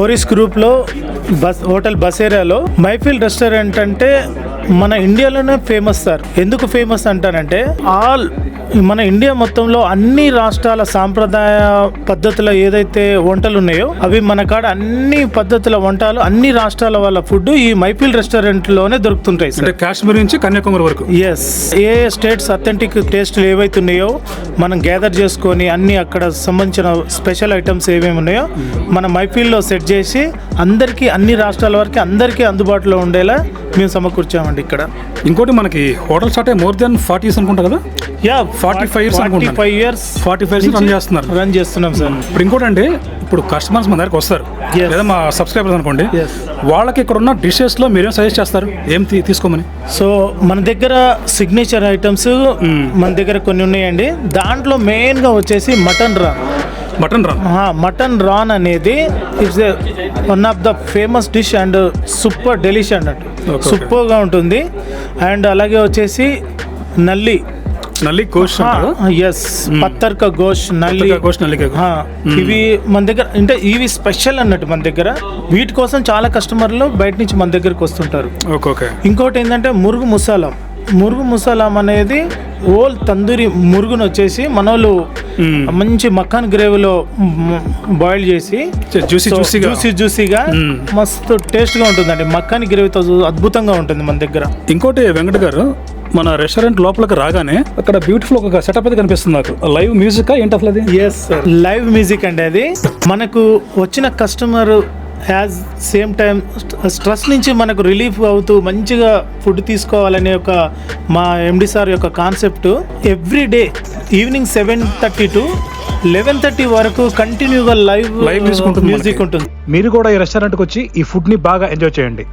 ఓరిస్ గ్రూప్లో hotel బసేరాలో Mehfil restaurant అంటే మన ఇండియాలోనే ఫేమస్ సార్. ఎందుకు ఫేమస్ అంటానంటే మన ఇండియా మొత్తంలో అన్ని రాష్ట్రాల సాంప్రదాయ పద్ధతుల ఏదైతే వంటలు ఉన్నాయో అవి మన కాడ అన్ని పద్ధతుల వంటలు అన్ని రాష్ట్రాల వాళ్ళ ఫుడ్ ఈ మైఫిల్ రెస్టారెంట్ లోనే దొరుకుతుంటాయి సార్. కాశ్మీర్ నుంచి కన్యాకుమారి వరకు. ఎస్, ఏ స్టేట్స్ అథెంటిక్ టేస్ట్లు ఏవైతే ఉన్నాయో మనం గ్యాదర్ చేసుకొని అన్ని అక్కడ సంబంధించిన స్పెషల్ ఐటమ్స్ ఏమేమి ఉన్నాయో మన మైఫిల్లో సెట్ చేసి అందరికీ అన్ని రాష్ట్రాల వరకు అందరికీ అందుబాటులో ఉండేలా మేము సమకూర్చామండి ఇక్కడ. ఇంకోటి మనకి హోటల్ స్టార్ట్ అయ్యి మోర్ దెన్ 40 years అనుకుంటా కదా. 45 years రన్ చేస్తున్నాం సార్. ఇప్పుడు ఇంకోటి అంటే ఇప్పుడు కస్టమర్స్ మన దగ్గరికి వస్తారు లేదా మా సబ్స్క్రైబర్స్ అనుకోండి, వాళ్ళకి ఇక్కడ ఉన్న డిషెస్ లో మీరేం సజెస్ట్ చేస్తారు, ఏం తీసుకోమని? సో మన దగ్గర సిగ్నేచర్ ఐటమ్స్ మన దగ్గర కొన్ని ఉన్నాయండి. దాంట్లో మెయిన్ గా వచ్చేసి మటన్ రాన్ అనేది it's one of the famous dish and super delish అన్నట్టు, సూపర్గా ఉంటుంది. అండ్ అలాగే వచ్చేసి నల్లి గోష్, ఎస్, పత్తర్ కా గోష్, నల్లి, ఇవి మన దగ్గర అంటే ఇవి స్పెషల్ అన్నట్టు మన దగ్గర. వీటి కోసం చాలా కస్టమర్లు బయట నుంచి మన దగ్గరకు వస్తుంటారు. ఇంకోటి ఏంటంటే మురుగు ముసలాం అనేది ఓల్ తందూరి మురుగును వచ్చేసి మన వాళ్ళు మంచి మక్కాన్ గ్రేవీలో బాయిల్ చేసి జ్యూసీగా మస్తు టేస్ట్గా ఉంటుందండి. మక్కాన్ గ్రేవీతో అద్భుతంగా ఉంటుంది మన దగ్గర. ఇంకోటి వెంకట గారు, మన రెస్టారెంట్ లోపలికి రాగానే అక్కడ బ్యూటిఫుల్ ఒక సెటప్ అయితే కనిపిస్తుంది నాకు. లైవ్ మ్యూజిక్ ఏంటి అసలు అది? ఎస్ సార్, లైవ్ మ్యూజిక్ అండి. అది మనకు వచ్చిన customer as same time stress నుంచి మనకు రిలీఫ్ అవుతూ మంచిగా ఫుడ్ తీసుకోవాలనే ఒక మా ఎండి సార్ యొక్క concept. Every day evening 7:30 to 11:30 వరకు కంటిన్యూగా లైవ్ మ్యూజిక్ ఉంటుంది. మీరు కూడా ఈ రెస్టారెంట్కి వచ్చి ఈ ఫుడ్ ని బాగా ఎంజాయ్ చేయండి.